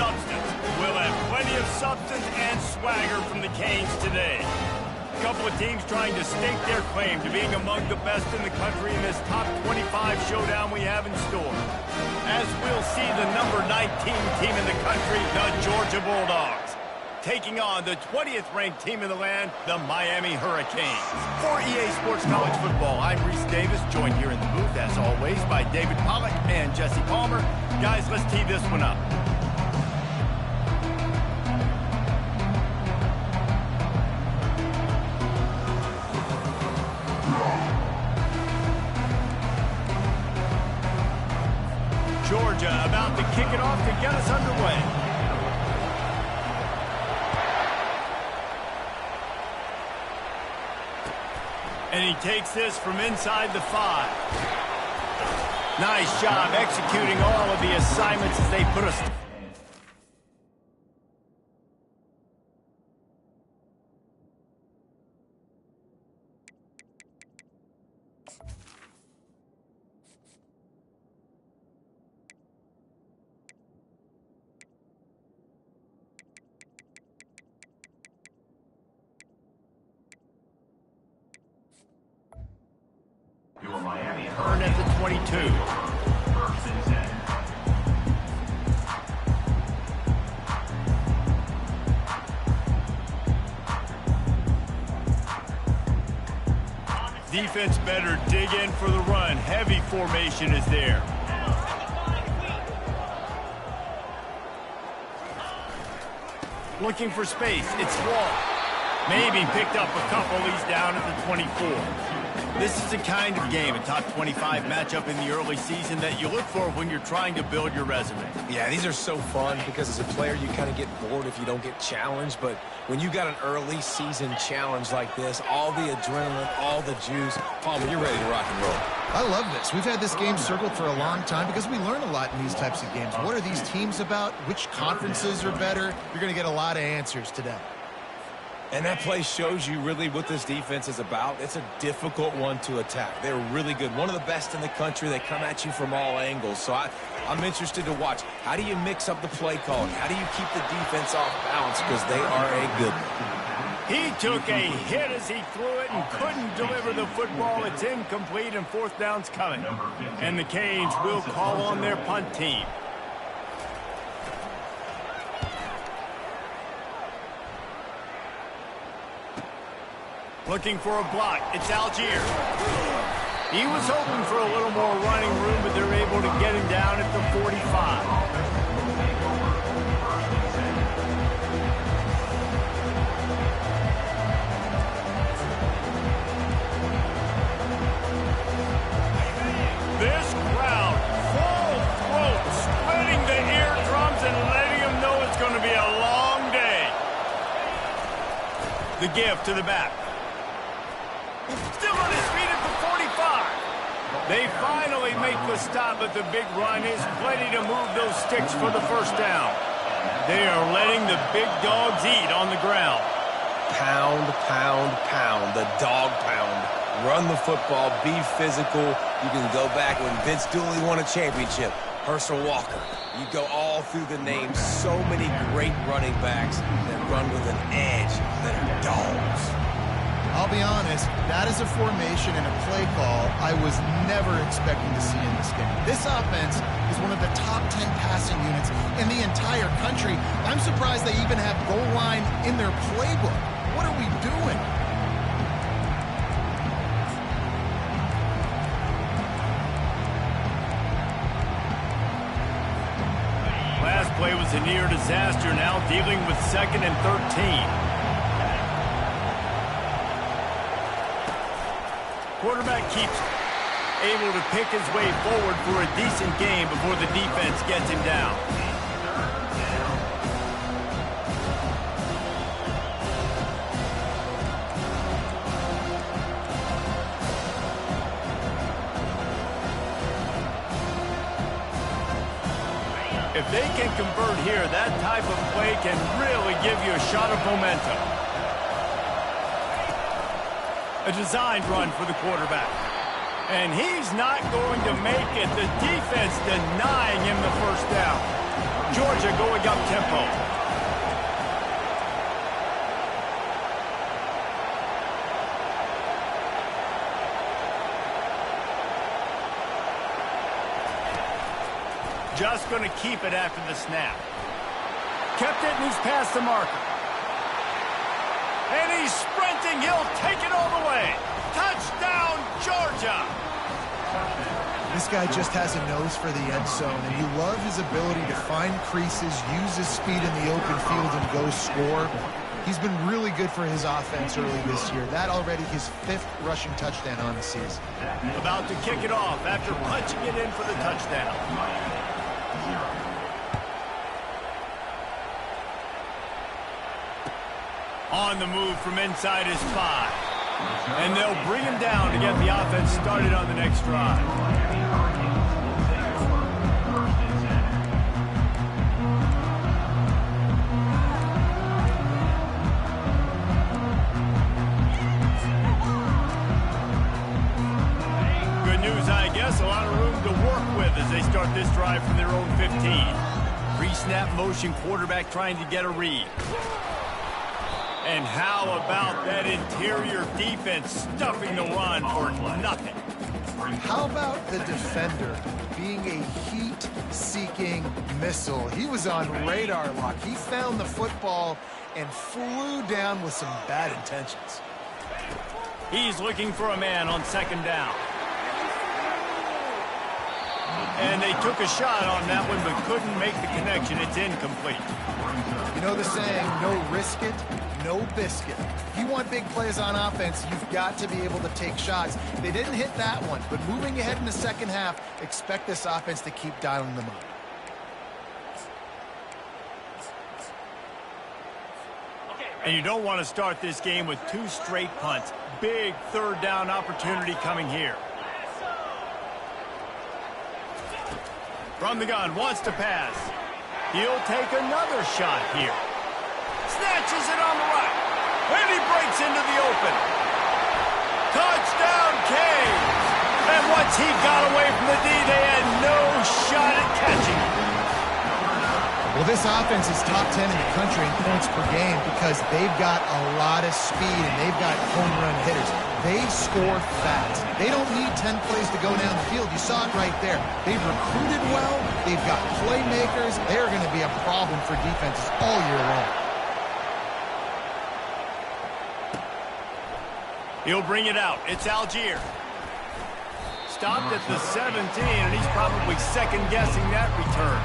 substance. We'll have plenty of substance and swagger from the Canes today. A couple of teams trying to stake their claim to being among the best in the country in this top 25 showdown we have in store. As we'll see the number 19 team in the country, the Georgia Bulldogs, taking on the 20th ranked team in the land, the Miami Hurricanes. For EA Sports College Football, I'm Reese Davis, joined here in the booth, as always, by David Pollack and Jesse Palmer. Guys, let's tee this one up. Georgia about to kick it off to get us underway. And he takes this from inside the 5. Nice job executing all of the assignments as they put us. Miami earned at the 22. Defense better dig in for the run. Heavy formation is there. Looking for space. It's Wall. Maybe picked up a couple. He's down at the 24. This is the kind of game, a top 25 matchup in the early season, that you look for when you're trying to build your resume. Yeah, these are so fun because as a player, you kind of get bored if you don't get challenged. But when you got an early season challenge like this, all the adrenaline, all the juice, Palmer, you're ready to rock and roll. I love this. We've had this game circled for a long time because we learn a lot in these types of games. What are these teams about? Which conferences are better? You're going to get a lot of answers today. And that play shows you really what this defense is about. It's a difficult one to attack. They're really good. One of the best in the country. They come at you from all angles. So I'm interested to watch. How do you mix up the play calling? How do you keep the defense off balance? Because they are a good one. He took a hit as he threw it and couldn't deliver the football. It's incomplete and fourth down's coming. And the Canes will call on their punt team. Looking for a block. It's Algier. He was hoping for a little more running room, but they're able to get him down at the 45. This crowd, full throat, splitting the eardrums and letting them know it's going to be a long day. The give to the back. Still on his feet at the 45. They finally make the stop, but the big run is plenty to move those sticks for the first down. They are letting the big dogs eat on the ground. Pound, pound, pound. The dog pound. Run the football. Be physical. You can go back when Vince Dooley won a championship. Herschel Walker. You go all through the names. So many great running backs that run with an edge that are dogs. I'll be honest, that is a formation and a play call I was never expecting to see in this game. This offense is one of the top 10 passing units in the entire country. I'm surprised they even have goal line in their playbook. What are we doing? Last play was a near disaster, now dealing with 2nd and 13. Quarterback keeps able to pick his way forward for a decent game before the defense gets him down. If they can convert here, that type of play can really give you a shot of momentum. A designed run for the quarterback. And he's not going to make it. The defense denying him the first down. Georgia going up tempo. Just going to keep it after the snap. Kept it, and he's past the marker. And he's sprinting. He'll take it all the way. Touchdown, Georgia! This guy just has a nose for the end zone, and you love his ability to find creases, use his speed in the open field, and go score. He's been really good for his offense early this year. That already his 5th rushing touchdown on the season. About to kick it off after punching it in for the touchdown. On the move from inside his 5. And they'll bring him down to get the offense started on the next drive. Good news, I guess. A lot of room to work with as they start this drive from their own 15. Pre-snap motion quarterback trying to get a read. And how about that interior defense stuffing the run for nothing? How about the defender being a heat-seeking missile? He was on radar lock. He found the football and flew down with some bad intentions. He's looking for a man on 2nd down. And they took a shot on that one but couldn't make the connection. It's incomplete. You know the saying, no risk it, no biscuit. If you want big plays on offense, you've got to be able to take shots. They didn't hit that one, but moving ahead in the second half, expect this offense to keep dialing them up. And you don't want to start this game with 2 straight punts. Big 3rd down opportunity coming here. From the gun, wants to pass. He'll take another shot here. Snatches it on the right. And he breaks into the open. Touchdown, Canes! And once he got away from the D, they had no shot at catching him. Well, this offense is top 10 in the country in points per game because they've got a lot of speed and they've got home run hitters. They score fast. They don't need 10 plays to go down the field. You saw it right there. They've recruited well. They've got playmakers. They're going to be a problem for defenses all year long. He'll bring it out. It's Algier. Stopped at the 17, and he's probably second-guessing that return.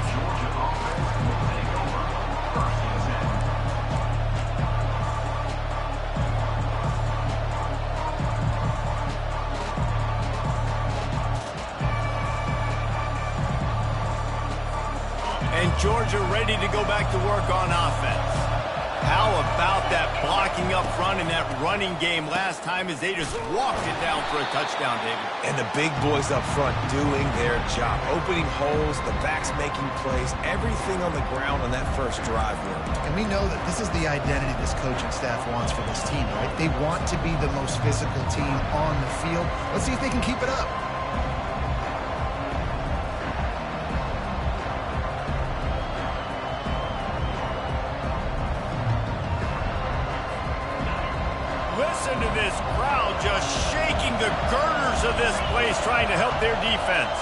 And Georgia ready to go back to work on offense. How about that blocking up front in that running game last time as they just walked it down for a touchdown, David? And the big boys up front doing their job. Opening holes, the backs making plays, everything on the ground on that first drive worked. And we know that this is the identity this coaching staff wants for this team, right? They want to be the most physical team on the field. Let's see if they can keep it up. Listen to this crowd just shaking the girders of this place trying to help their defense.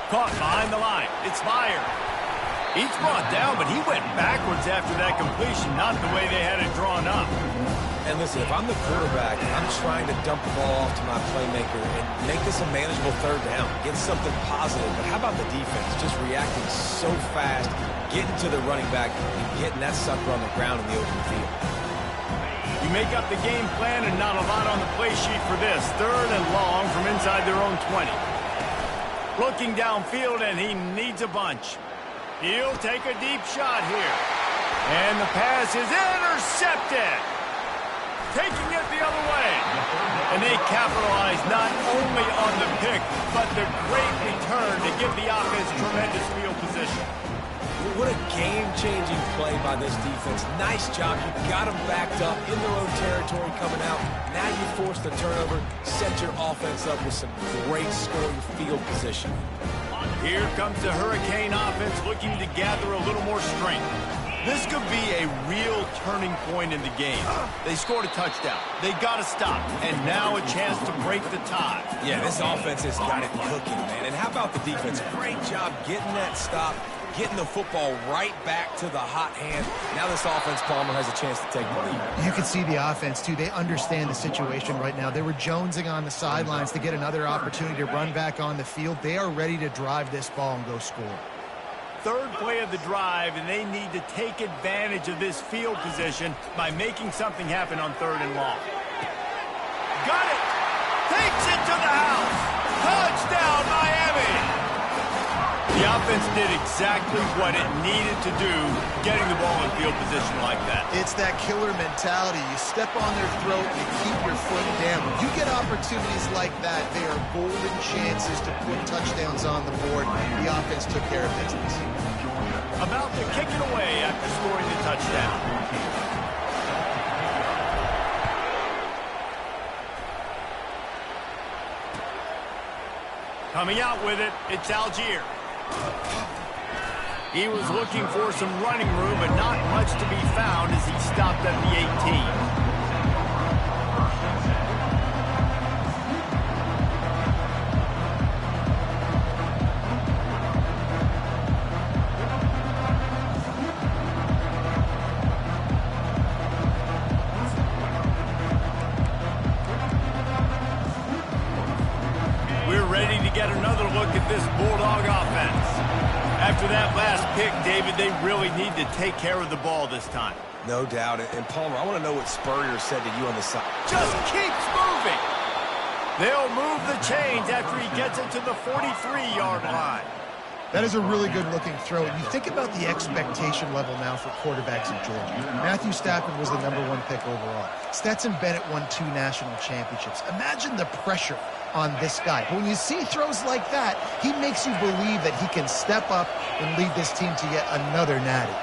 Caught behind the line. It's fired. He's brought down, but he went backwards after that completion, not the way they had it drawn up. And listen, if I'm the quarterback, I'm trying to dump the ball off to my playmaker and make this a manageable 3rd down. Get something positive. But how about the defense? Just reacting so fast, getting to the running back, and getting that sucker on the ground in the open field. You make up the game plan and not a lot on the play sheet for this. 3rd and long from inside their own 20. Looking downfield, and he needs a bunch. He'll take a deep shot here. And the pass is intercepted. Taking it the other way. And they capitalize not only on the pick, but the great return to give the offense tremendous field position. What a game-changing play by this defense. Nice job. You got them backed up in their own territory coming out. Now you force the turnover, set your offense up with some great scoring field position. Here comes the Hurricane offense looking to gather a little more strength. This could be a real turning point in the game. They scored a touchdown. They got to stop. And now a chance to break the tie. Yeah, this offense has got it cooking, man. And how about the defense? Great job getting that stop, getting the football right back to the hot hand. Now this offense, Palmer, has a chance to take the lead. You can see the offense, too. They understand the situation right now. They were jonesing on the sidelines to get another opportunity to run back on the field. They are ready to drive this ball and go score. Third play of the drive, and they need to take advantage of this field position by making something happen on 3rd and long. Got it! Takes it to the house! Touchdown, Miami! The offense did exactly what it needed to do, getting the ball in field position like that. It's that killer mentality. You step on their throat, you keep your foot down. When you get opportunities like that, they are golden chances to put touchdowns on the board. The offense took care of business. About to kick it away after scoring the touchdown. Coming out with it, it's Algier. He was looking for some running room, but not much to be found as he stopped at the 18. Get another look at this Bulldog offense. After that last pick, David, they really need to take care of the ball this time. No doubt. And Palmer, I want to know what Spurrier said to you on the side. Just keeps moving. They'll move the chains after he gets it to the 43-yard line. That is a really good-looking throw. And you think about the expectation level now for quarterbacks in Georgia. Matthew Stafford was the #1 pick overall. Stetson Bennett won 2 national championships. Imagine the pressure on this guy. But when you see throws like that, he makes you believe that he can step up and lead this team to yet another natty.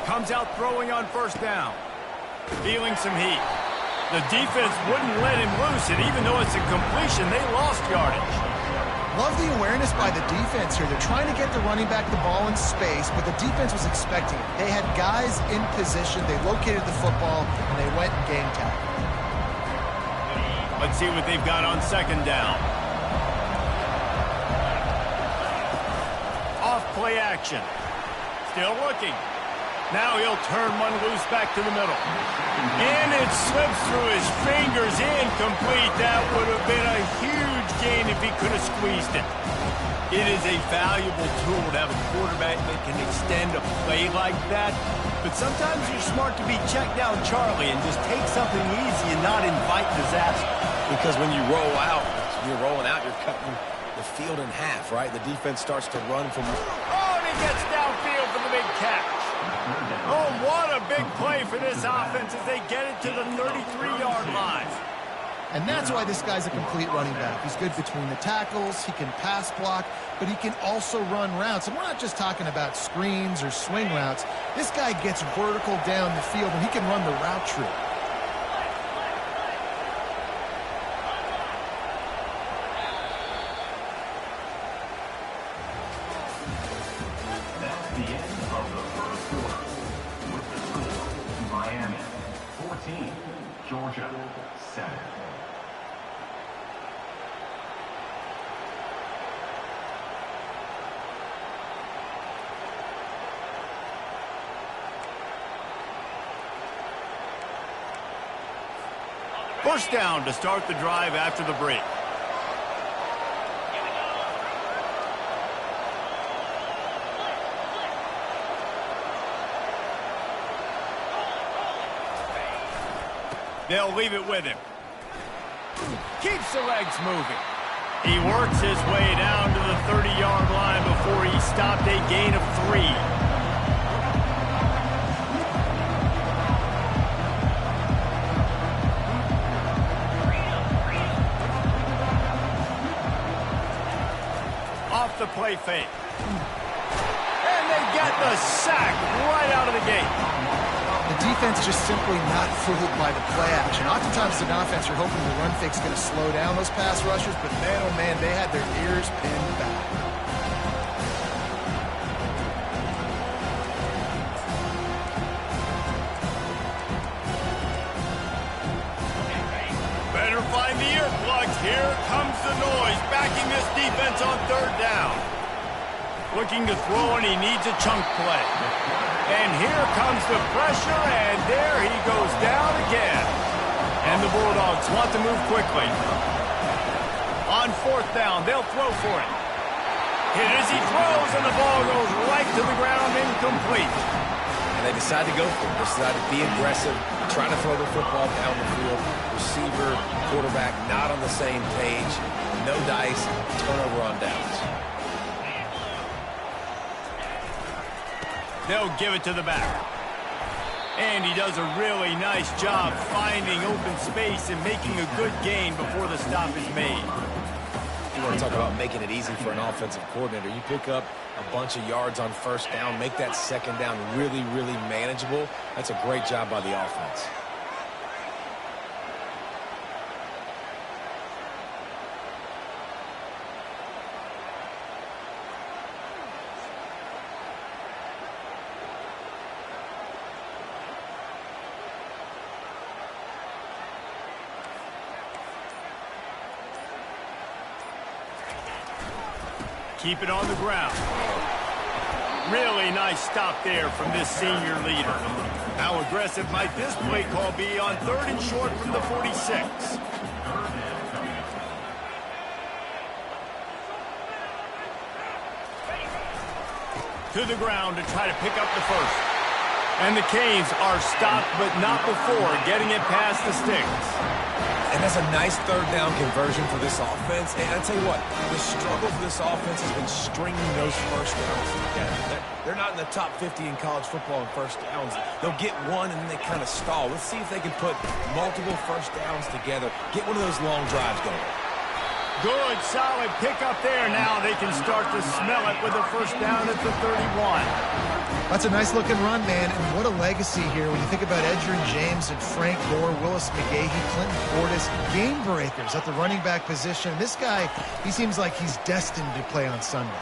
Comes out throwing on 1st down. Feeling some heat. The defense wouldn't let him loose, and even though it's a completion, they lost yardage. Love the awareness by the defense here. They're trying to get the running back the ball in space, but the defense was expecting it. They had guys in position. They located the football, and they went and game tackle. Let's see what they've got on 2nd down. Off play action. Still looking. Now he'll turn one loose back to the middle. And it slips through his fingers, incomplete. That would have been a huge gain if he could have squeezed it. It is a valuable tool to have a quarterback that can extend a play like that. But sometimes you're smart to be check down Charlie and just take something easy and not invite disaster. Because when you roll out, you're rolling out, you're cutting the field in half, right? The defense starts to run from... Oh, and he gets downfield for the big catch. Oh, what a big play for this offense as they get it to the 33-yard line. And that's why this guy's a complete running back. He's good between the tackles, he can pass block, but he can also run routes. And we're not just talking about screens or swing routes. This guy gets vertical down the field, and he can run the route tree. That's the end of the first quarter. With the score, Miami 14, Georgia 7. First down to start the drive after the break. They'll leave it with him. Keeps the legs moving. He works his way down to the 30-yard line before he stopped a gain of 3. Off the play fake. And they get the sack right out of the gate. The defense just simply not fooled by the play action. Oftentimes, as an offense, you're hoping the run fake's going to slow down those pass rushers, but man, oh man, they had their ears pinned back. Bulldogs, here comes the noise, backing this defense on third down. Looking to throw, and he needs a chunk play. And here comes the pressure, and there he goes down again. And the Bulldogs want to move quickly. On fourth down, they'll throw for it. Hit as he throws, and the ball goes right to the ground, incomplete. And they decide to go for it. They decide to be aggressive, try to throw the football down the field. Receiver, quarterback, not on the same page. No dice, turnover on downs. They'll give it to the back. And he does a really nice job finding open space and making a good gain before the stop is made. You want to talk about making it easy for an offensive coordinator. You pick up a bunch of yards on first down, make that second down really, really manageable. That's a great job by the offense. Keep it on the ground. Really nice stop there from this senior leader. How aggressive might this play call be on third and short from the 46? To the ground to try to pick up the first. And the Canes are stopped, but not before getting it past the sticks. And that's a nice third down conversion for this offense. And I tell you what, the struggle for this offense has been stringing those first downs together. They're not in the top 50 in college football in first downs. They'll get one and then they kind of stall. Let's see if they can put multiple first downs together. Get one of those long drives going. Good, solid pickup there. Now they can start to smell it with a first down at the 31. That's a nice-looking run, man, and what a legacy here when you think about Edgerrin James and Frank Gore, Willis McGahee, Clinton Portis, game breakers at the running back position. This guy, he seems like he's destined to play on Sunday.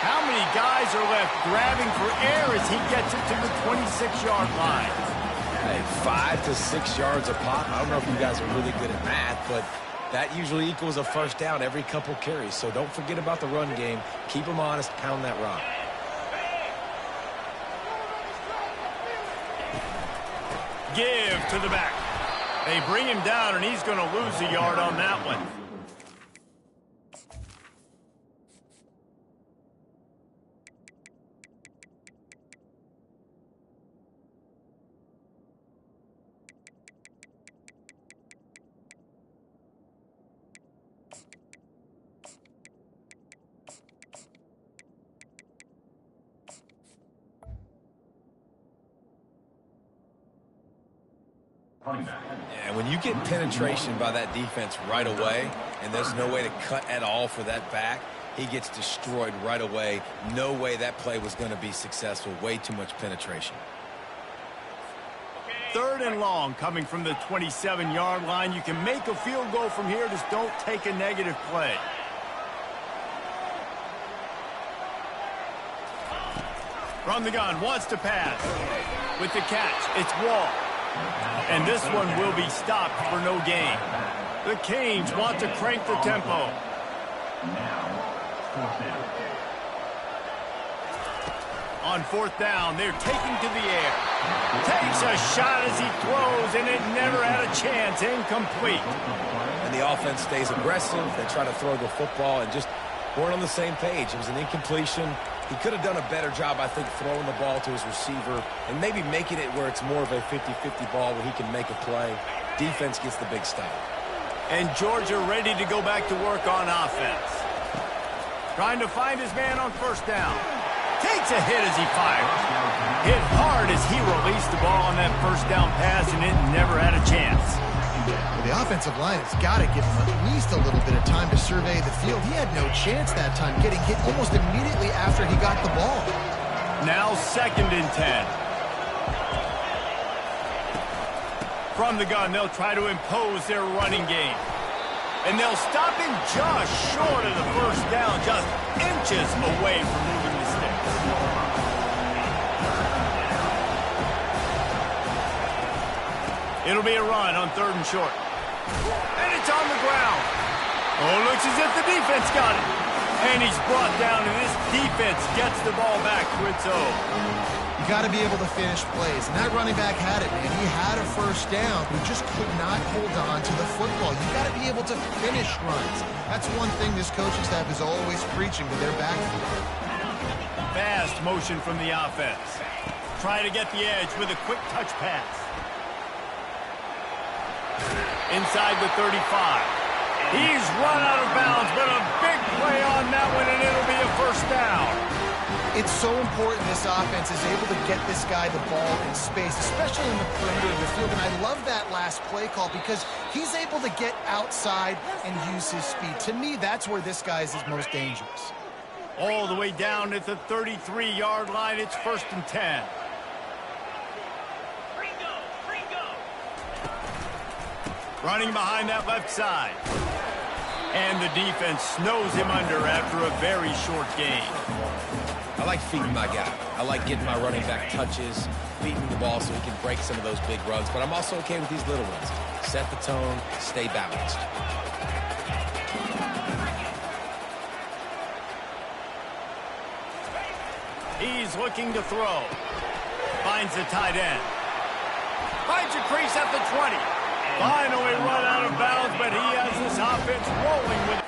How many guys are left grabbing for air as he gets it to the 26-yard line? Hey, 5 to 6 yards a pop. I don't know if you guys are really good at math, but that usually equals a first down every couple carries. So don't forget about the run game. Keep them honest, pound that rock. Give to the back. They bring him down, and he's going to lose a yard on that one. And when you get penetration by that defense right away, and there's no way to cut at all for that back, he gets destroyed right away. No way that play was going to be successful. Way too much penetration. Third and long coming from the 27-yard line. You can make a field goal from here. Just don't take a negative play. From the gun, wants to pass. With the catch, it's Wall. And this one will be stopped for no gain. The Canes want to crank the tempo. On fourth down, they're taking to the air. Takes a shot as he throws, and it never had a chance. Incomplete. And the offense stays aggressive. They try to throw the football and just weren't on the same page. It was an incompletion. He could have done a better job, I think, throwing the ball to his receiver and maybe making it where it's more of a 50-50 ball where he can make a play. Defense gets the big stop. And Georgia ready to go back to work on offense. Trying to find his man on first down. Takes a hit as he fires. Hit hard as he released the ball on that first down pass, and it never had a chance. Well, the offensive line has got to give him at least a little bit of time to survey the field. He had no chance that time, getting hit almost immediately after he got the ball. Now 2nd and 10. From the gun, they'll try to impose their running game. And they'll stop him just short of the first down, just inches away from moving the sticks. It'll be a run on 3rd and short. And it's on the ground. Oh, looks as if the defense got it. And he's brought down, and this defense gets the ball back to its own. You got to be able to finish plays, and that running back had it, man. He had a first down, but just could not hold on to the football. You got to be able to finish runs. That's one thing this coaching staff is always preaching to their backfield. Fast motion from the offense. Try to get the edge with a quick touch pass. Inside the 35. He's run out of bounds, but a big play on that one, and it'll be a first down. It's so important this offense is able to get this guy the ball in space, especially in the perimeter of the field. And I love that last play call because he's able to get outside and use his speed. To me, that's where this guy is his most dangerous. All the way down at the 33-yard line, it's 1st and 10. Running behind that left side. And the defense snows him under after a very short game. I like feeding my guy. I like getting my running back touches, feeding the ball so he can break some of those big runs. But I'm also okay with these little ones. Set the tone, stay balanced. He's looking to throw. Finds the tight end. Finds a crease at the 20. Finally run out of bounds, but he has this offense rolling with it.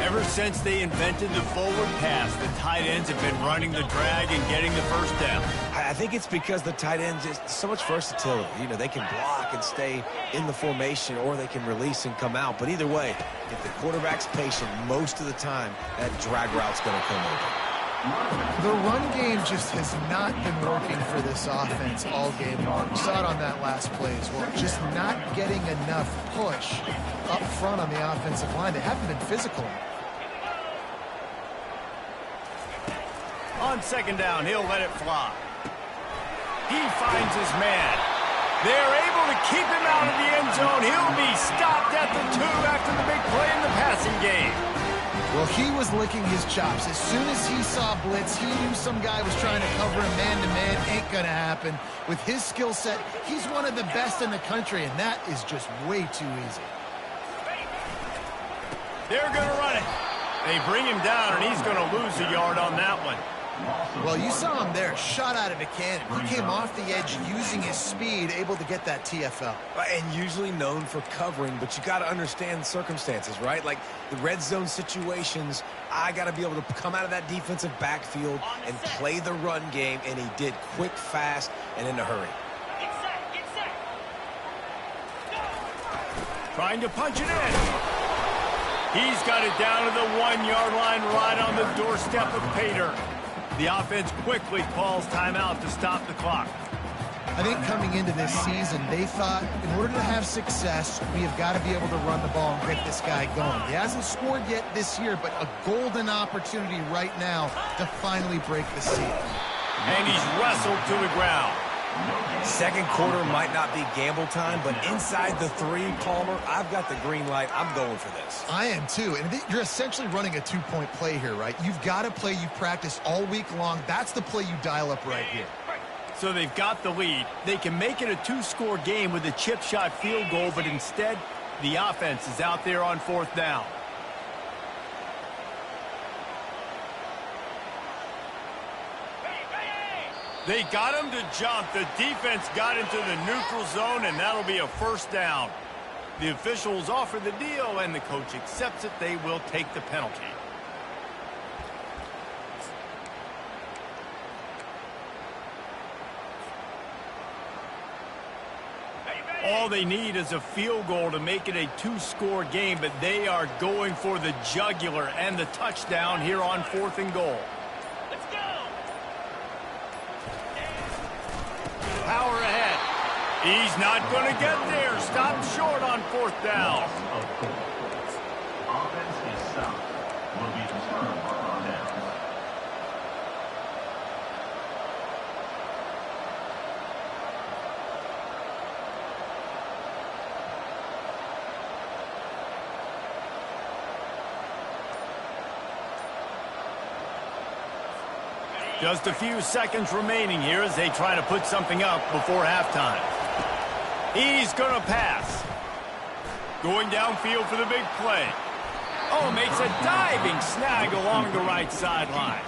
Ever since they invented the forward pass, the tight ends have been running the drag and getting the first down. I think it's because the tight ends is so much versatility. You know, they can block and stay in the formation, or they can release and come out. But either way, if the quarterback's patient most of the time, that drag route's going to come over. The run game just has not been working for this offense all game long. We saw it on that last play as well. Just not getting enough push up front on the offensive line. They haven't been physical. On 2nd down, he'll let it fly. He finds his man. They're able to keep him out of the end zone. He'll be stopped at the 2 after the big play in the passing game. Well, he was licking his chops. As soon as he saw blitz, he knew some guy was trying to cover him man-to-man. Ain't gonna happen. With his skill set, he's one of the best in the country, and that is just way too easy. They're gonna run it. They bring him down, and he's gonna lose a yard on that one. Well, you saw him there, shot out of a cannon. He came off the edge using his speed, able to get that TFL. And usually known for covering, but you got to understand circumstances, right? Like the red zone situations, I got to be able to come out of that defensive backfield and play the run game, and he did quick, fast, and in a hurry. Trying to punch it in. He's got it down to the 1-yard line right on the doorstep of Pater. The offense quickly calls timeout to stop the clock. I think coming into this season, they thought in order to have success, we have got to be able to run the ball and get this guy going. He hasn't scored yet this year, but a golden opportunity right now to finally break the seal. And he's wrestled to the ground. Second quarter might not be gamble time, but inside the 3, Palmer, I've got the green light. I'm going for this. I am too, and you're essentially running a 2-point play here, right? You've got to play you practice all week long. That's the play you dial up right here. So they've got the lead. They can make it a 2-score game with a chip shot field goal, but instead, the offense is out there on 4th down. They got him to jump. The defense got into the neutral zone, and that'll be a 1st down. The officials offer the deal, and the coach accepts it. They will take the penalty. All they need is a field goal to make it a two-score game, but they are going for the jugular and the touchdown here on 4th and goal. Let's go. Power ahead. He's not going to get there. Stop short on 4th down. Loss of 4 points. Offense is stopped. Will be returned on downs. Just a few seconds remaining here as they try to put something up before halftime. He's going to pass. Going downfield for the big play. Oh, makes a diving snag along the right sideline.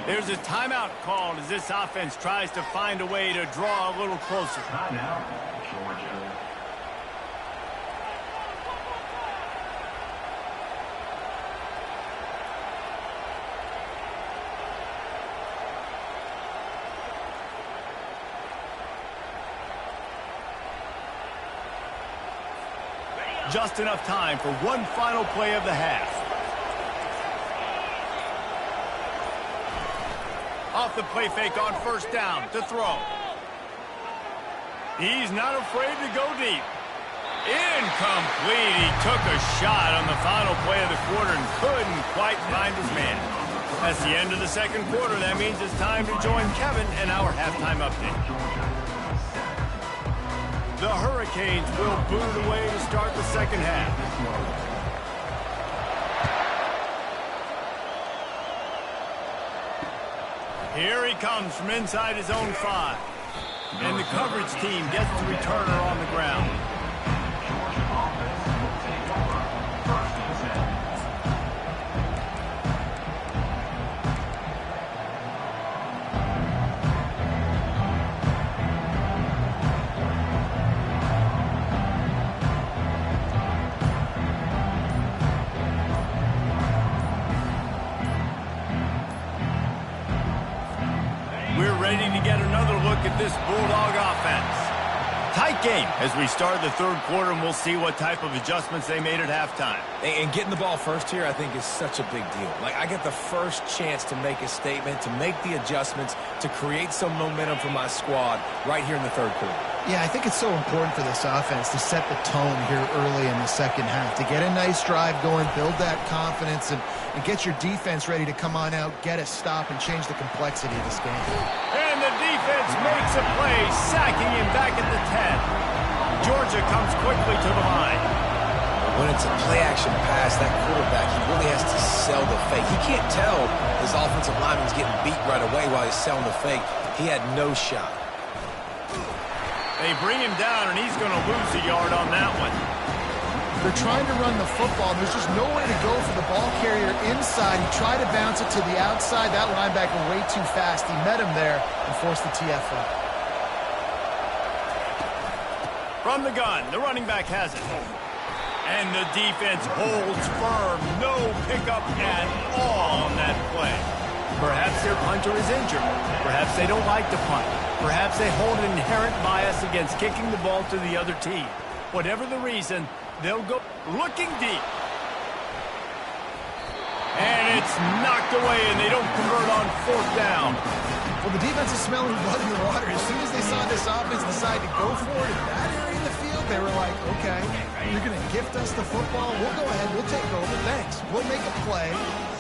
There's a timeout called as this offense tries to find a way to draw a little closer. Timeout, Georgia. Just enough time for one final play of the half. Off the play fake on 1st down to throw. He's not afraid to go deep. Incomplete. He took a shot on the final play of the quarter and couldn't quite find his man. That's the end of the 2nd quarter. That means it's time to join Kevin in our halftime update. The Hurricanes will boot it away to start the 2nd half. Here he comes from inside his own 5. And the coverage team gets the returner on the ground. Georgia offense will take over 1st and 10. We're ready to get another look at this Bulldog offense. Tight game as we start the 3rd quarter, and we'll see what type of adjustments they made at halftime. And getting the ball first here, I think, is such a big deal. Like, I get the first chance to make a statement, to make the adjustments, to create some momentum for my squad right here in the 3rd quarter. Yeah, I think it's so important for this offense to set the tone here early in the 2nd half, to get a nice drive going, build that confidence, and get your defense ready to come on out, get a stop, and change the complexity of this game. And the defense makes a play, sacking him back at the 10. Georgia comes quickly to the line. When it's a play-action pass, that quarterback, he really has to sell the fake. He can't tell his offensive lineman's getting beat right away while he's selling the fake. He had no shot. They bring him down, and he's going to lose a yard on that one. They're trying to run the football. There's just nowhere to go for the ball carrier inside. He tried to bounce it to the outside. That linebacker way too fast. He met him there and forced the TFL. From the gun, the running back has it. And the defense holds firm. No pickup at all on that play. Perhaps their punter is injured. Perhaps they don't like to punt. Perhaps they hold an inherent bias against kicking the ball to the other team. Whatever the reason, they'll go looking deep. And it's knocked away, and they don't convert on 4th down. Well, the defense is smelling blood in the water. As soon as they saw this offense decide to go for it in that area of the field, they were like, okay, you're going to gift us the football. We'll go ahead. We'll take over. Thanks. We'll make a play,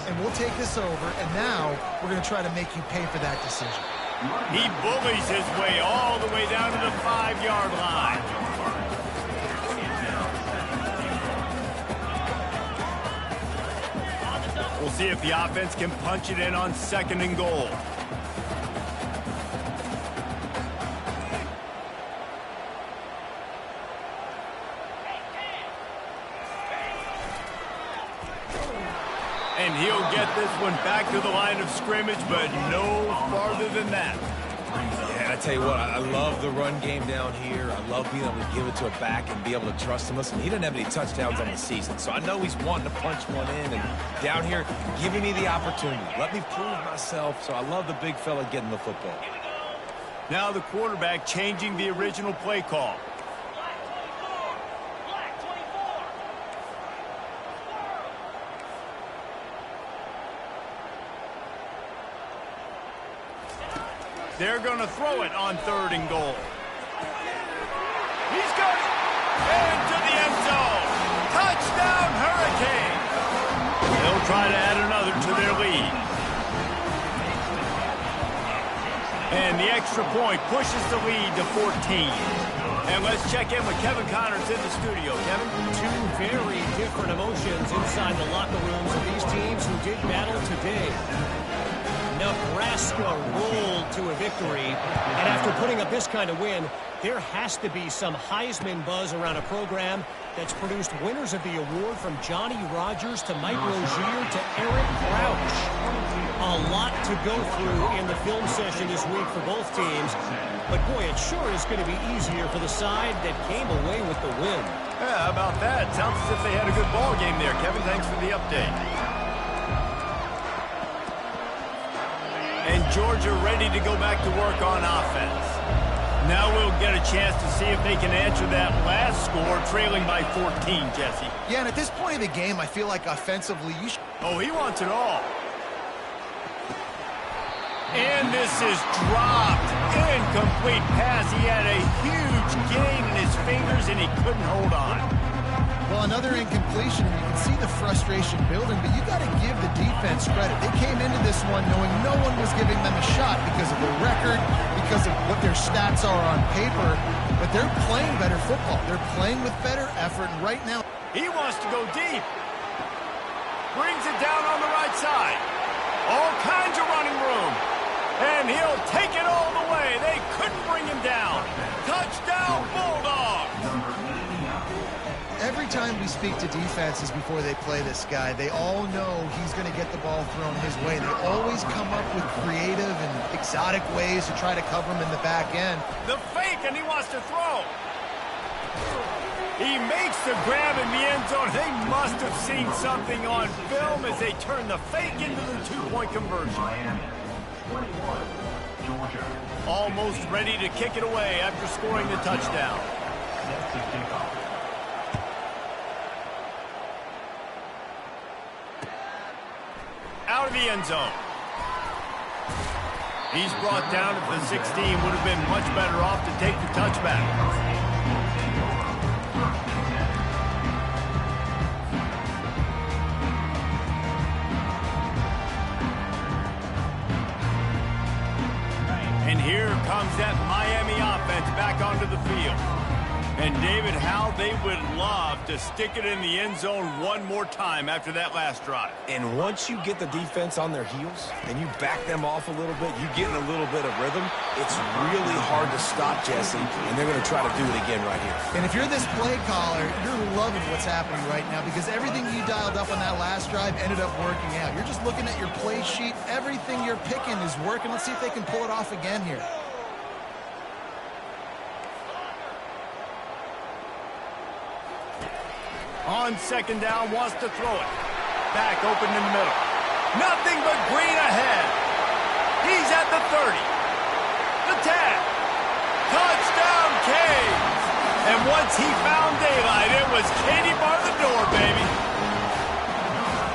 and we'll take this over. And now we're going to try to make you pay for that decision. He bullies his way all the way down to the 5-yard line. We'll see if the offense can punch it in on 2nd and goal. And he'll get this one back to the line of scrimmage, but no farther than that. Yeah, I tell you what, I love the run game down here. I love being able to give it to a back and be able to trust him. Listen, he didn't have any touchdowns on the season, so I know he's wanting to punch one in. And down here, giving me the opportunity. Let me prove myself, so I love the big fella getting the football. Now the quarterback changing the original play call. They're going to throw it on 3rd and goal. He's got it. Into the end zone. Touchdown, Hurricanes. They'll try to add another to their lead. And the extra point pushes the lead to 14. And let's check in with Kevin Connors in the studio. Kevin? Two very different emotions inside the locker rooms of these teams who did battle today. Nebraska rolled to a victory, and after putting up this kind of win, there has to be some Heisman buzz around a program that's produced winners of the award from Johnny Rodgers to Mike Rozier to Eric Crouch. A lot to go through in the film session this week for both teams, but boy, it sure is going to be easier for the side that came away with the win. Yeah, how about that? Sounds as if they had a good ball game there. Kevin, thanks for the update. And Georgia ready to go back to work on offense. Now we'll get a chance to see if they can answer that last score, trailing by 14, Jesse. Yeah, and at this point of the game, I feel like offensively, you should... Oh, he wants it all. And this is dropped. Incomplete pass. He had a huge gain in his fingers, and he couldn't hold on. Well, another incompletion, and you can see the frustration building, but you got to give the defense credit. They came into this one knowing no one was giving them a shot because of their record, because of what their stats are on paper, but they're playing better football. They're playing with better effort, and right now... He wants to go deep. Brings it down on the right side. All kinds of running room. And he'll take it all the way. They couldn't bring him down. Touchdown, Bulldogs. Every time we speak to defenses before they play this guy, they all know he's going to get the ball thrown his way. They always come up with creative and exotic ways to try to cover him in the back end. The fake, and he wants to throw. He makes the grab in the end zone. They must have seen something on film as they turn the fake into the two-point conversion. Miami, 21, Georgia. Almost ready to kick it away after scoring the touchdown. Set to kick off. Out of the end zone. He's brought down at the 16. Would have been much better off to take the touchback. And here comes that Miami offense back onto the field. And David, how they would love to stick it in the end zone one more time after that last drive. And once you get the defense on their heels and you back them off a little bit, you get in a little bit of rhythm, it's really hard to stop, Jesse, and they're going to try to do it again right here. And if you're this play caller, you're loving what's happening right now because everything you dialed up on that last drive ended up working out. You're just looking at your play sheet. Everything you're picking is working. Let's see if they can pull it off again here. On second down, wants to throw it. Back open in the middle. Nothing but green ahead. He's at the 30. The 10. Touchdown, Canes. And once he found daylight, it was Katie bar the door, baby.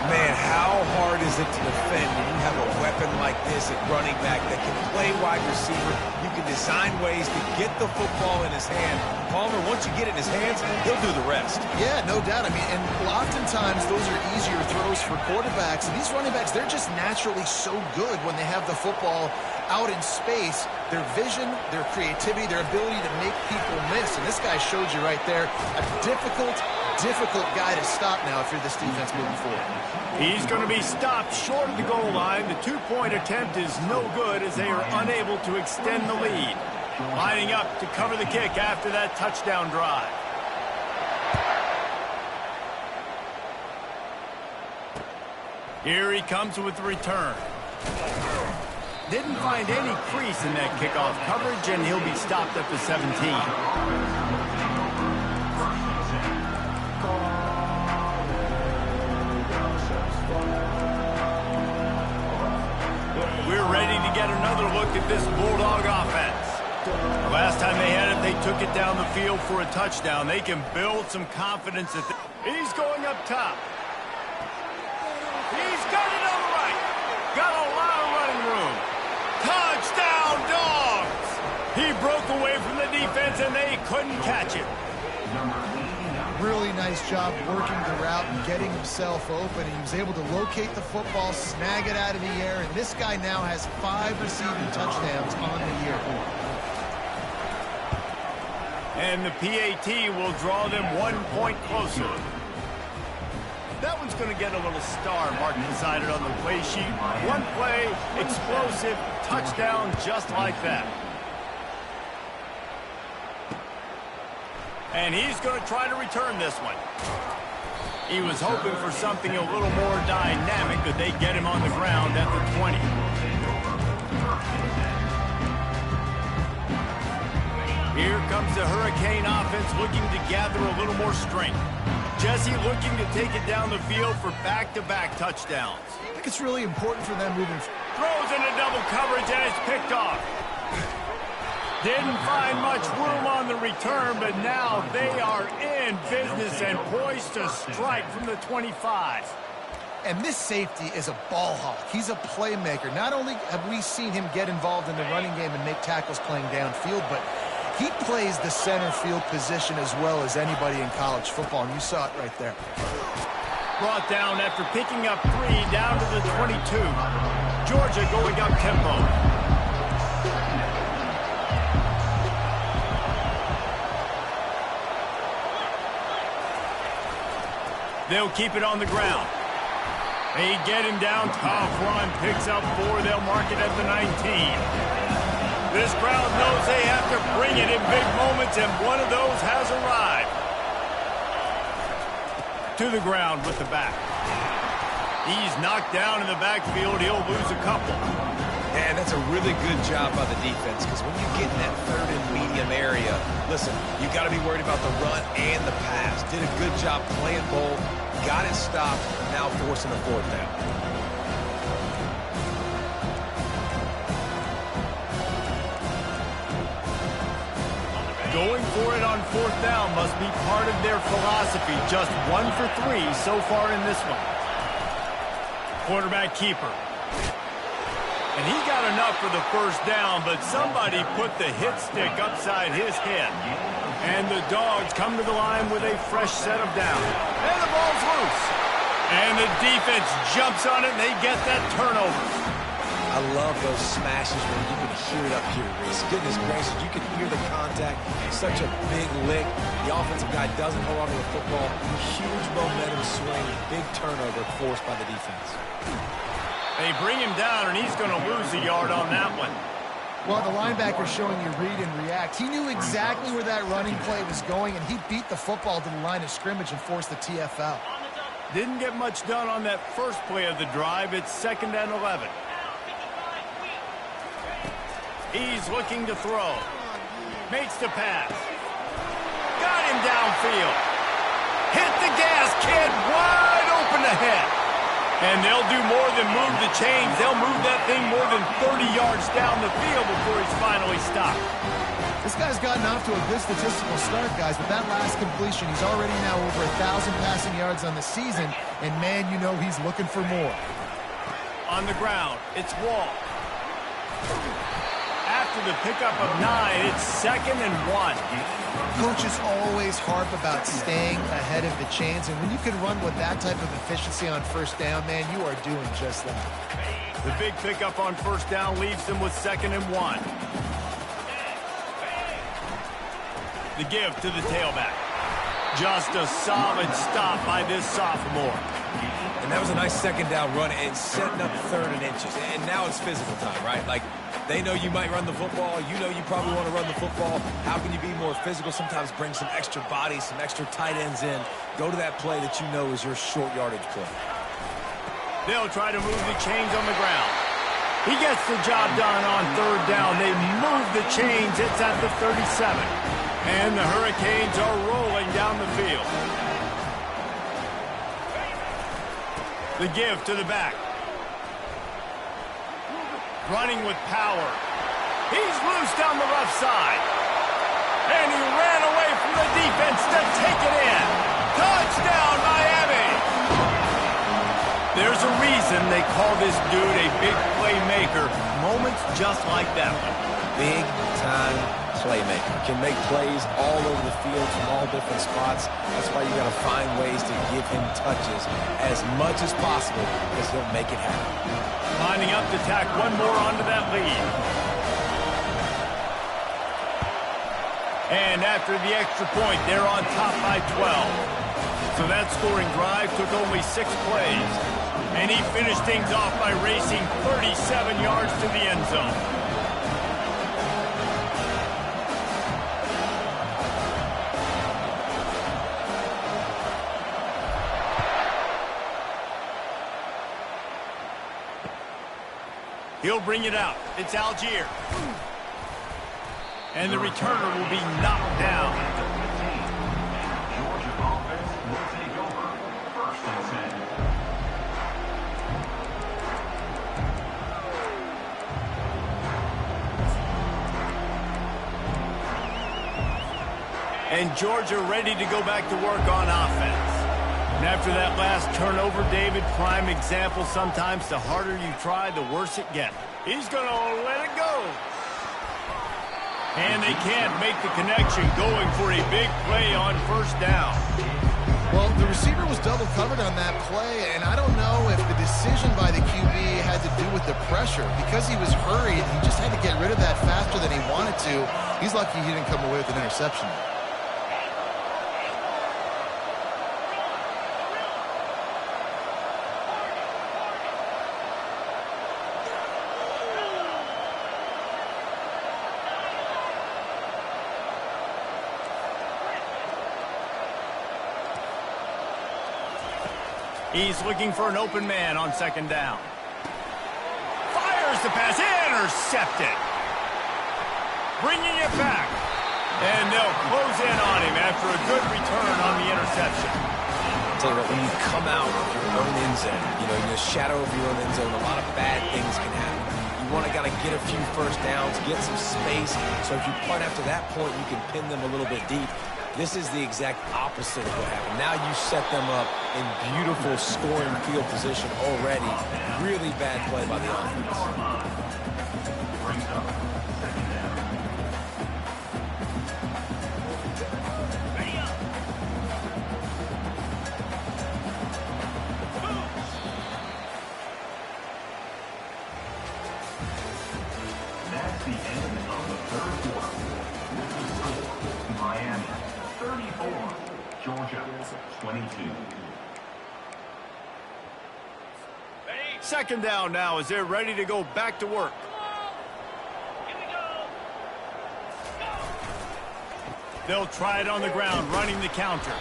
Man, how hard is it to defend when you have a weapon like this at running back that can play wide receiver? You can design ways to get the football in his hand. Palmer, once you get it in his hands, he'll do the rest. Yeah, no doubt. I mean, and oftentimes those are easier throws for quarterbacks. And these running backs, they're just naturally so good when they have the football out in space. Their vision, their creativity, their ability to make people miss. And this guy showed you right there a difficult guy to stop now if you're this defense moving forward. He's going to be stopped short of the goal line. The two-point attempt is no good as they are unable to extend the lead. Lining up to cover the kick after that touchdown drive. Here he comes with the return. Didn't find any crease in that kickoff coverage, and he'll be stopped at the 17. We're ready to get another look at this Bulldog offense. The last time they had it, they took it down the field for a touchdown. They can build some confidence. He's going up top. He's got it on the right. Got a lot of running room. Touchdown, Dog! and they couldn't catch it. Really nice job working the route and getting himself open. He was able to locate the football, snag it out of the air, and this guy now has 5 receiving touchdowns on the year. And the PAT will draw them 1 point closer. That one's going to get a little star marked beside it on the play sheet. One play, explosive, touchdown just like that. And he's going to try to return this one. He was hoping for something a little more dynamic, but they get him on the ground at the 20. Here comes the Hurricane offense looking to gather a little more strength. Jesse looking to take it down the field for back-to-back touchdowns. I think it's really important for them moving forward. Throws into double coverage and it's picked off. Didn't find much room on the return, but now they are in business and poised to strike from the 25. And this safety is a ball hawk. He's a playmaker. Not only have we seen him get involved in the running game and make tackles playing downfield, but he plays the center field position as well as anybody in college football, and you saw it right there. Brought down after picking up 3 down to the 22. Georgia going up tempo. They'll keep it on the ground. They get him down. Tough run. Picks up 4. They'll mark it at the 19. This crowd knows they have to bring it in big moments, and one of those has arrived. To the ground with the back. He's knocked down in the backfield. He'll lose a couple. And that's a really good job by the defense, because when you get in that 3rd and medium area, listen, you got to be worried about the run and the pass. Did a good job playing both, got it stopped, now forcing a 4th down. Going for it on 4th down must be part of their philosophy. Just 1 for 3 so far in this one. Quarterback keeper. And he got enough for the 1st down, but somebody put the hit stick upside his head. And the Dogs come to the line with a fresh set of downs. And the ball's loose. And the defense jumps on it, and they get that turnover. I love those smashes where you can hear it up here, Reese. Goodness gracious, you can hear the contact. Such a big lick. The offensive guy doesn't hold on to the football. Huge momentum swing. Big turnover forced by the defense. They bring him down, and he's going to lose a yard on that one. Well, the linebacker's showing you read and react. He knew exactly where that running play was going, and he beat the football to the line of scrimmage and forced the TFL. Didn't get much done on that first play of the drive. It's 2nd and 11. He's looking to throw. Makes the pass. Got him downfield. Hit the gas, kid. Wide open ahead. And they'll do more than move the chains. They'll move that thing more than 30 yards down the field before he's finally stopped. This guy's gotten off to a good statistical start, guys. With that last completion, he's already now over 1,000 passing yards on the season. And, man, you know he's looking for more. On the ground, it's Wall. After the pickup of 9, it's 2nd and 1. Coaches always harp about staying ahead of the chains, and when you can run with that type of efficiency on 1st down, man, you are doing just that. The big pickup on 1st down leaves them with 2nd and 1. The give to the tailback. Just a solid stop by this sophomore. And that was a nice 2nd down run and setting up 3rd and inches. And now it's physical time, right? Like, they know you might run the football. You know you probably want to run the football. How can you be more physical? Sometimes bring some extra bodies, some extra tight ends in. Go to that play that you know is your short yardage play. They'll try to move the chains on the ground. He gets the job done on 3rd down. They move the chains. It's at the 37. And the Hurricanes are rolling down the field. The give to the back. Running with power. He's loose down the left side. And he ran away from the defense to take it in. Touchdown, Miami! There's a reason they call this dude a big playmaker. Moments just like that one. Big-time playmaker. Can make plays all over the field from all different spots. That's why you got to find ways to give him touches as much as possible because he'll make it happen. Lining up to tack one more onto that lead. And after the extra point, they're on top by 12. So that scoring drive took only 6 plays. And he finished things off by racing 37 yards to the end zone. He'll bring it out. It's Algier. And the returner will be knocked down. Georgia offense will take over. 1st and 10. And Georgia ready to go back to work on offense. And after that last turnover, David, prime example, sometimes the harder you try, the worse it gets. He's going to let it go. And they can't make the connection, going for a big play on 1st down. Well, the receiver was double covered on that play, and I don't know if the decision by the QB had to do with the pressure. Because he was hurried, he just had to get rid of that faster than he wanted to. He's lucky he didn't come away with an interception. He's looking for an open man on 2nd down. Fires the pass, intercepted. Bringing it back. And they'll close in on him after a good return on the interception. I'll tell you what, when you come out of your own end zone, in the shadow of your own end zone, a lot of bad things can happen. You want to get a few 1st downs, get some space, so if you punt after that point, you can pin them a little bit deep. This is the exact opposite of what happened. Now you set them up in beautiful scoring field position already. Really bad play by the offense. Brings up 2nd down. That's the end of the 3rd quarter. With the score, Miami 34, Georgia 22. 2nd down now as they're ready to go back to work. They'll try it on the ground, running the counter.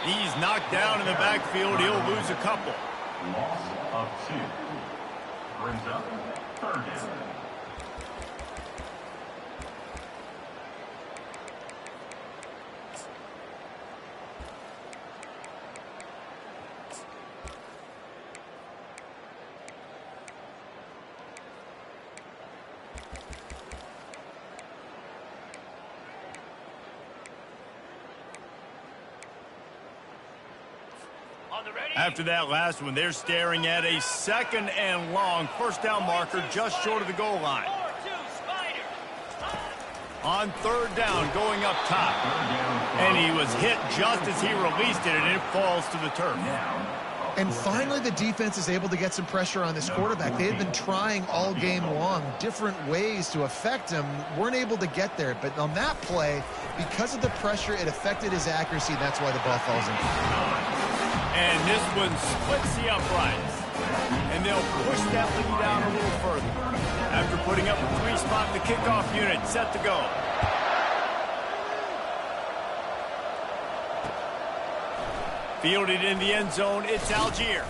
He's knocked down in the backfield. He'll lose a couple. Loss of 2. Brings up 3rd down. After that last one, they're staring at a 2nd and long 1st down marker just short of the goal line. On 3rd down, going up top. And he was hit just as he released it, and it falls to the turf. And finally, the defense is able to get some pressure on this quarterback. They had been trying all game long different ways to affect him, weren't able to get there. But on that play, because of the pressure, it affected his accuracy, and that's why the ball falls in. And this one splits the uprights. And they'll push that lead down a little further. After putting up a 3-spot, the kickoff unit set to go. Fielded in the end zone, it's Algier.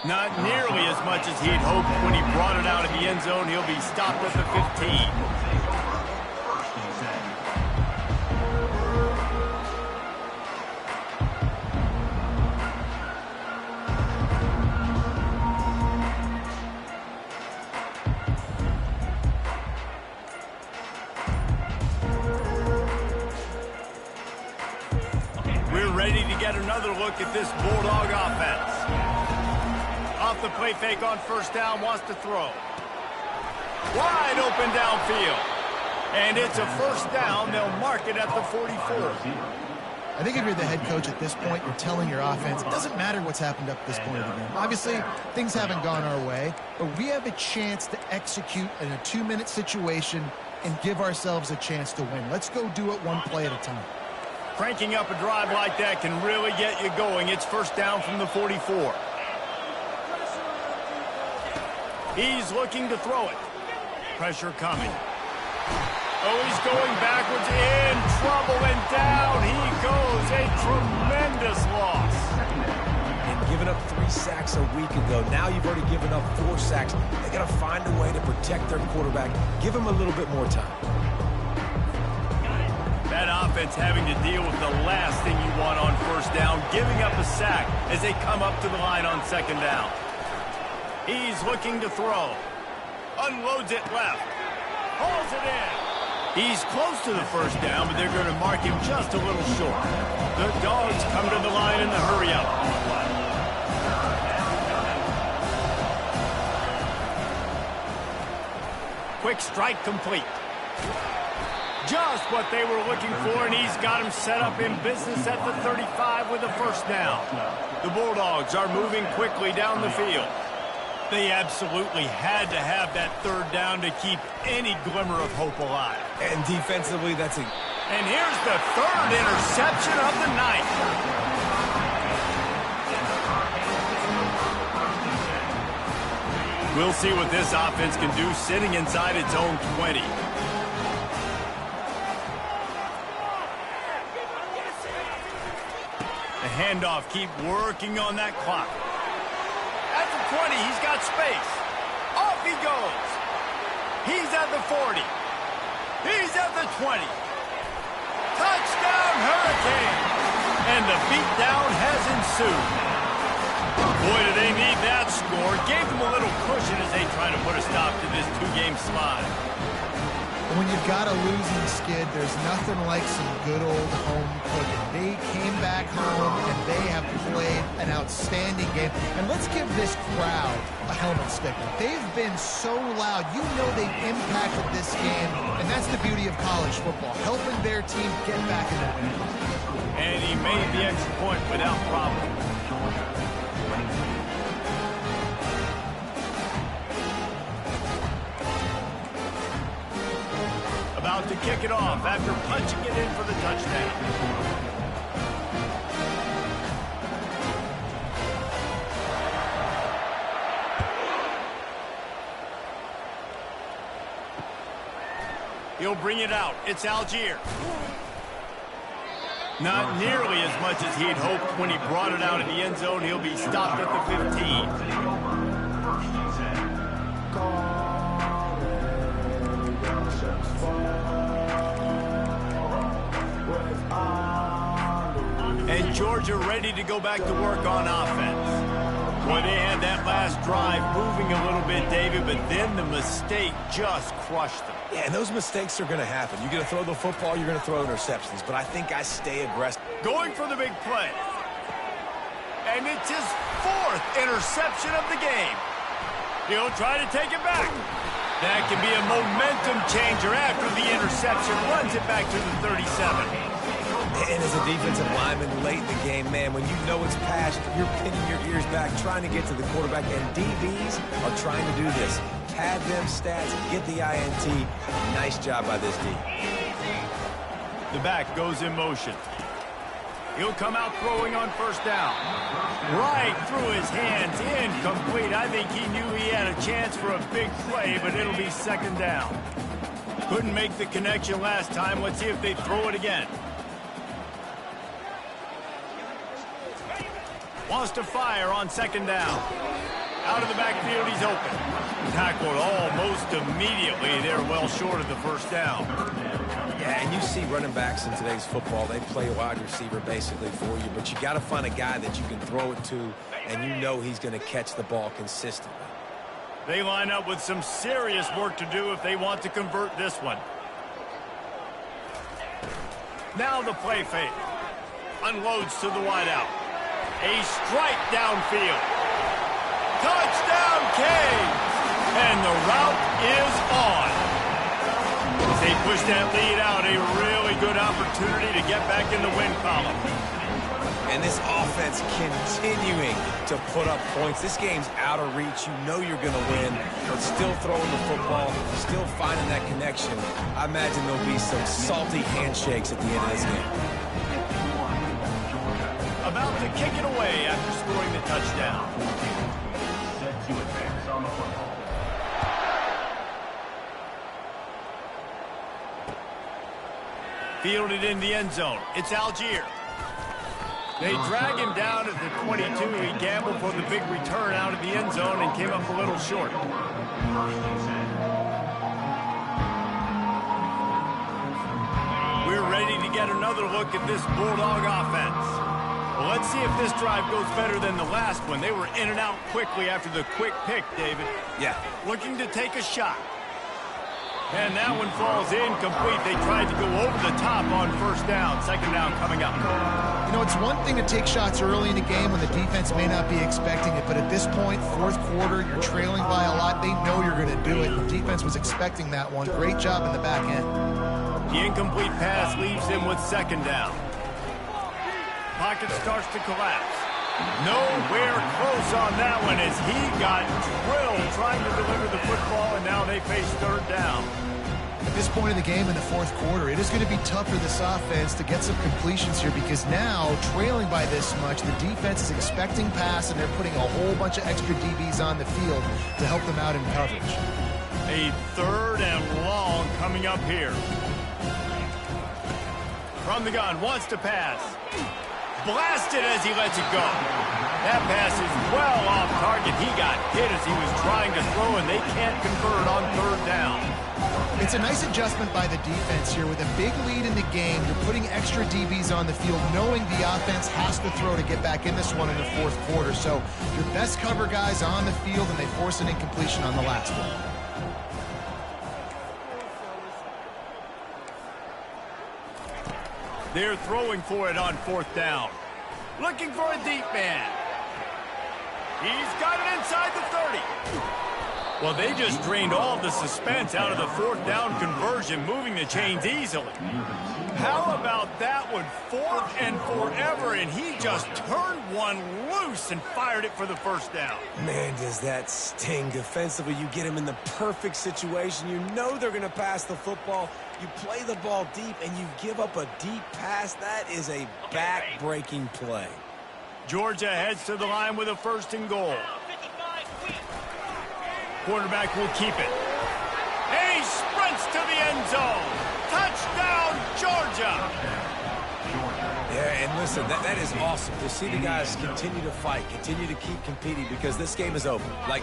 Not nearly as much as he'd hoped when he brought it out of the end zone. He'll be stopped at the 15. Get another look at this Bulldog offense. Off the play fake on 1st down, wants to throw. Wide open downfield. And it's a first down. They'll mark it at the 44. I think if you're the head coach at this point, you're telling your offense, it doesn't matter what's happened up to this point of the game. Obviously, things haven't gone our way, but we have a chance to execute in a 2-minute situation and give ourselves a chance to win. Let's go do it one play at a time. Cranking up a drive like that can really get you going. It's first down from the 44. He's looking to throw it. Pressure coming. Oh, he's going backwards, in trouble, and down he goes. A tremendous loss. And giving up 3 sacks a week ago. Now you've already given up 4 sacks. They got to find a way to protect their quarterback. Give him a little bit more time. That offense having to deal with the last thing you want on first down, giving up a sack as they come up to the line on second down. He's looking to throw. Unloads it left. Hauls it in. He's close to the first down, but they're going to mark him just a little short. The Dogs come to the line in the hurry-up. Quick strike complete. Just what they were looking for, and he's got him set up in business at the 35 with a first down. The Bulldogs are moving quickly down the field. They absolutely had to have that third down to keep any glimmer of hope alive. And defensively, that's it. And here's the third interception of the night. We'll see what this offense can do sitting inside its own 20. The handoff, keep working on that clock. At the 20, he's got space. Off he goes. He's at the 40. He's at the 20. Touchdown, Hurricane! And the beatdown has ensued. Boy, do they need that score. Gave them a little cushion as they try to put a stop to this 2-game slide. When you've got a losing skid, there's nothing like some good old home cooking. They came back home, and they have played an outstanding game. And let's give this crowd a helmet sticker. They've been so loud. You know they've impacted this game, and that's the beauty of college football, helping their team get back in the win. And he made the extra point without problem. About to kick it off after punching it in for the touchdown. He'll bring it out. It's Algier. Not nearly as much as he'd hoped when he brought it out in the end zone. He'll be stopped at the 15. And Georgia ready to go back to work on offense. Boy, they had that last drive moving a little bit, David, but then the mistake just crushed them. Yeah, and those mistakes are going to happen. You're going to throw the football, you're going to throw interceptions, but I think I stay aggressive. Going for the big play. And it's his 4th interception of the game. He'll try to take it back. That can be a momentum changer after the interception. Runs it back to the 37. And as a defensive lineman late in the game, man, when you know it's past, you're pinning your ears back, trying to get to the quarterback, and DBs are trying to do this. Pad them stats, get the INT. Nice job by this D. The back goes in motion. He'll come out throwing on first down. Right through his hands, incomplete. I think he knew he had a chance for a big play, but it'll be second down. Couldn't make the connection last time. Let's see if they throw it again. Wants to fire on second down. Out of the backfield, he's open. Tackled almost immediately. They're well short of the first down. Yeah, and you see running backs in today's football, they play wide receiver basically for you, but you got to find a guy that you can throw it to, and you know he's going to catch the ball consistently. They line up with some serious work to do if they want to convert this one. Now the play fake. Unloads to the wideout. A strike downfield. Touchdown, Canes! And the route is on. As they Push that lead out. A really good opportunity to get back in the win column. And this offense continuing to put up points. This game's out of reach. You know you're going to win, but still throwing the football, still finding that connection. I imagine there'll be some salty handshakes at the end of this game. About to kick it away after scoring the touchdown. Set to advance on the football. Fielded in the end zone. It's Algier. They drag him down at the 22. He gambled for the big return out of the end zone and came up a little short. We're ready to get another look at this Bulldog offense. Well, let's see if this drive goes better than the last one. They were in and out quickly after the quick pick, David. Yeah. Looking to take a shot. And that one falls incomplete. They tried to go over the top on first down. Second down coming up. You know, it's one thing to take shots early in the game when the defense may not be expecting it, but at this point, fourth quarter, you're trailing by a lot. They know you're going to do it. The defense was expecting that one. Great job in the back end. The incomplete pass leaves him with second down. Pocket starts to collapse. Nowhere close on that one as he got drilled trying to deliver the football, and now they face third down. At this point in the game in the fourth quarter, it is going to be tough for this offense to get some completions here because now, trailing by this much, the defense is expecting pass, and they're putting a whole bunch of extra DBs on the field to help them out in coverage. A third and long coming up here. From the gun, wants to pass. Blasted as he lets it go. That pass is well off target. He got hit as he was trying to throw, and they can't convert on third down. It's a nice adjustment by the defense here. With a big lead in the game, you're putting extra DBs on the field, knowing the offense has to throw to get back in this one in the fourth quarter. So your best cover guys on the field, and they force an incompletion on the last one. They're throwing for it on fourth down. Looking for a deep man. He's got it inside the 30. Well, they just drained all the suspense out of the fourth down conversion, moving the chains easily. How about that one? Fourth and forever, and he just turned one loose and fired it for the first down. Man, does that sting. Defensively, you get him in the perfect situation. You know they're going to pass the football. You play the ball deep, and you give up a deep pass. That is a back-breaking play. Georgia heads to the line with a first and goal. Quarterback will keep it. And he sprints to the end zone. Touchdown, Georgia. Yeah, and listen, that is awesome to see the guys continue to fight, continue to keep competing, because this game is over. Like,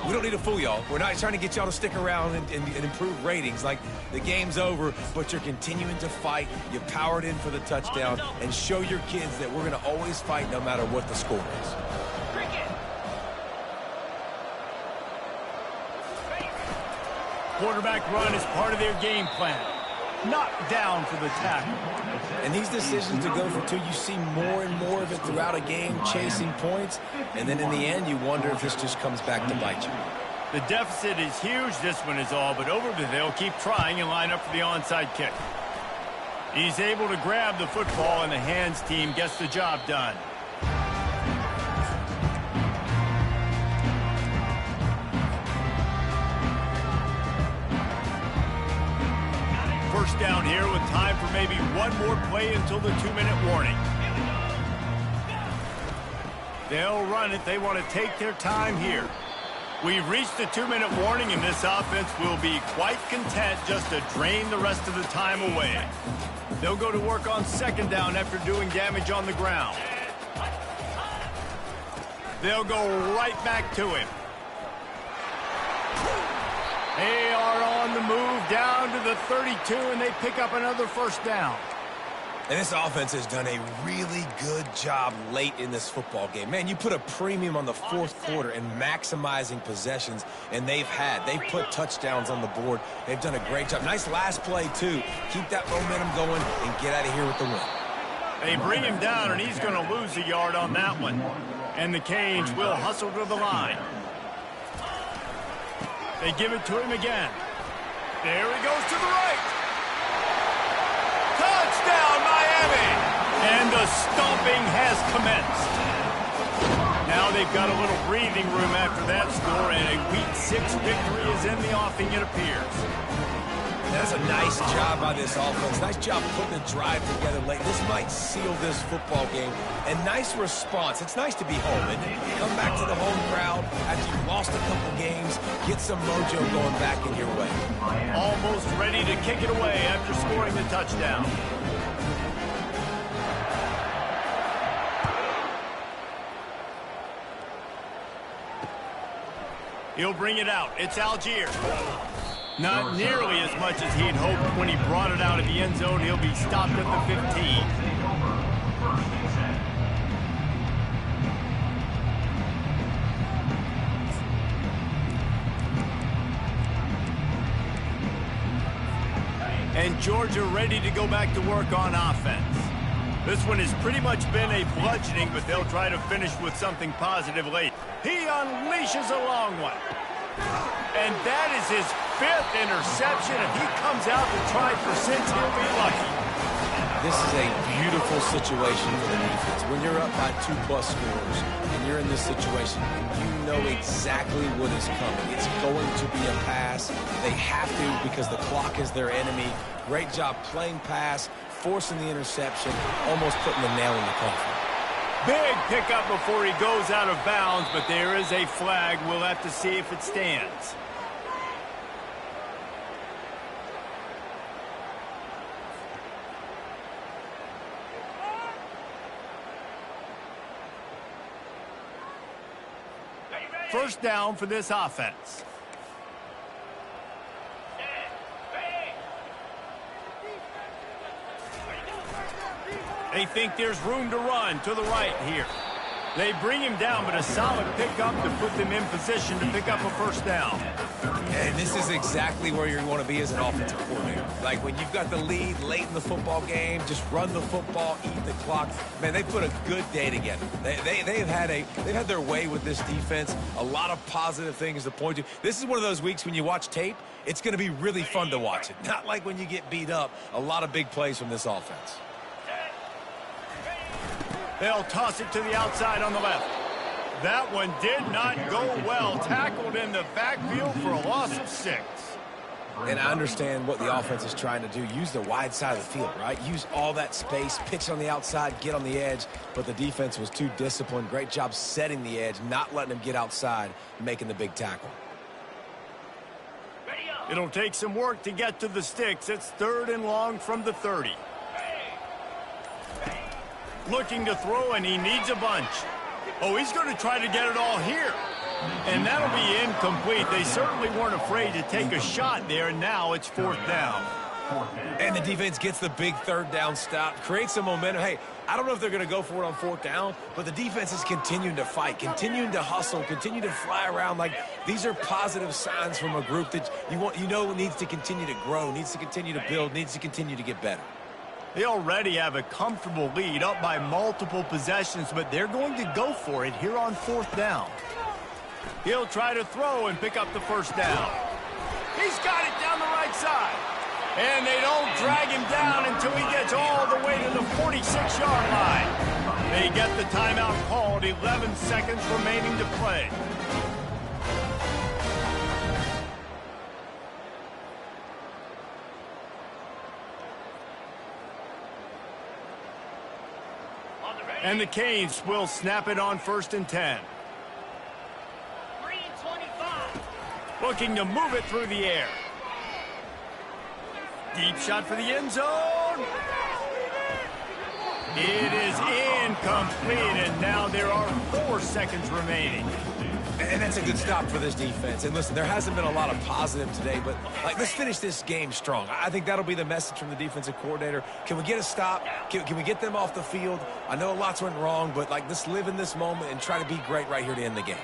we don't need to fool y'all. We're not trying to get y'all to stick around and improve ratings. Like, the game's over, but you're continuing to fight. You powered in for the touchdown, and show your kids that we're going to always fight no matter what the score is. Quarterback run is part of their game plan. Knocked down for the tackle. And these decisions to go for two, you see more and more of it throughout a game, chasing points. And then in the end, you wonder if this just comes back to bite you. The deficit is huge. This one is all but over, but they'll keep trying and line up for the onside kick. He's able to grab the football, and the hands team gets the job done. First down here with time for maybe one more play until the 2-minute warning. They'll run it. They want to take their time here. We've reached the 2-minute warning, and this offense will be quite content just to drain the rest of the time away. They'll go to work on second down after doing damage on the ground. They'll go right back to him. They are on the move down to the 32, and they pick up another first down. And this offense has done a really good job late in this football game. Man, you put a premium on the fourth quarter and maximizing possessions, and they've put touchdowns on the board. They've done a great job. Nice last play, too. Keep that momentum going and get out of here with the win. They bring him down, and he's going to lose a yard on that one. And the Canes will hustle to the line. They give it to him again. There he goes to the right. And the stomping has commenced. Now they've got a little breathing room after that score, and a Week 6 victory is in the offing, it appears. That's a nice job by this offense. Nice job putting the drive together late. This might seal this football game. And nice response. It's nice to be home, and come back to the home crowd after you've lost a couple games. Get some mojo going back in your way. Almost ready to kick it away after scoring the touchdown. He'll bring it out. It's Algier. Not nearly as much as he'd hoped when he brought it out of the end zone. He'll be stopped at the 15. And Georgia ready to go back to work on offense. This one has pretty much been a bludgeoning, but they'll try to finish with something positive late. He unleashes a long one. And that is his 5th interception. If he comes out to try for 6, he'll be lucky. This is a beautiful situation for the defense. When you're up by 2+ scores and you're in this situation, you know exactly what is coming. It's going to be a pass. They have to because the clock is their enemy. Great job playing pass, forcing the interception, almost putting the nail in the coffin. Big pickup before he goes out of bounds, but there is a flag. We'll have to see if it stands. First down for this offense. They think there's room to run to the right here. They bring him down, but a solid pickup to put them in position to pick up a first down. And this is exactly where you want to be as an offensive coordinator. Like when you've got the lead late in the football game, just run the football, eat the clock. Man, they put a good day together. They've had their way with this defense. A lot of positive things to point to. This is one of those weeks when you watch tape, it's going to be really fun to watch it. Not like when you get beat up. A lot of big plays from this offense. They'll toss it to the outside on the left. That one did not go well. Tackled in the backfield for a loss of 6. And I understand what the offense is trying to do. Use the wide side of the field, right? Use all that space, pitch on the outside, get on the edge. But the defense was too disciplined. Great job setting the edge, not letting them get outside, making the big tackle. It'll take some work to get to the sticks. It's 3rd and long from the 30. Looking to throw, and he needs a bunch. Oh, he's going to try to get it all here. And that'll be incomplete. They certainly weren't afraid to take a shot there, and now it's 4th down. And the defense gets the big 3rd down stop, creates some momentum. Hey, I don't know if they're going to go for it on 4th down, but the defense is continuing to fight, continuing to hustle, continue to fly around. Like, these are positive signs from a group that you know needs to continue to grow, needs to continue to build, needs to continue to get better. They already have a comfortable lead up by multiple possessions, but they're going to go for it here on 4th down. He'll try to throw and pick up the first down. He's got it down the right side. And they don't drag him down until he gets all the way to the 46-yard line. They get the timeout called, 11 seconds remaining to play. And the Canes will snap it on 1st and 10. 3-25. Looking to move it through the air. Deep shot for the end zone. It is incomplete, and now there are 4 seconds remaining. And that's a good stop for this defense. And listen, there hasn't been a lot of positive today, but let's finish this game strong. I think that'll be the message from the defensive coordinator. Can we get a stop? Can we get them off the field? I know lots went wrong, but let's live in this moment and try to be great right here to end the game.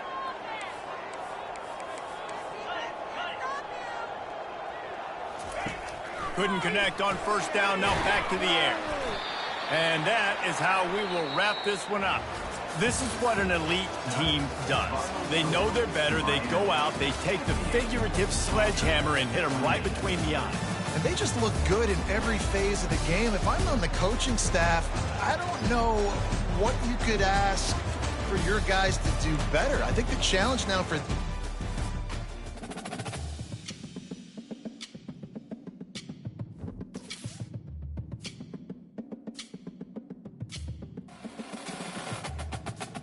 Couldn't connect on 1st down, now back to the air. And that is how we will wrap this one up. This is what an elite team does. They know they're better. They go out. They take the figurative sledgehammer and hit them right between the eyes. and they just look good in every phase of the game. If I'm on the coaching staff, I don't know what you could ask for your guys to do better. I think the challenge now for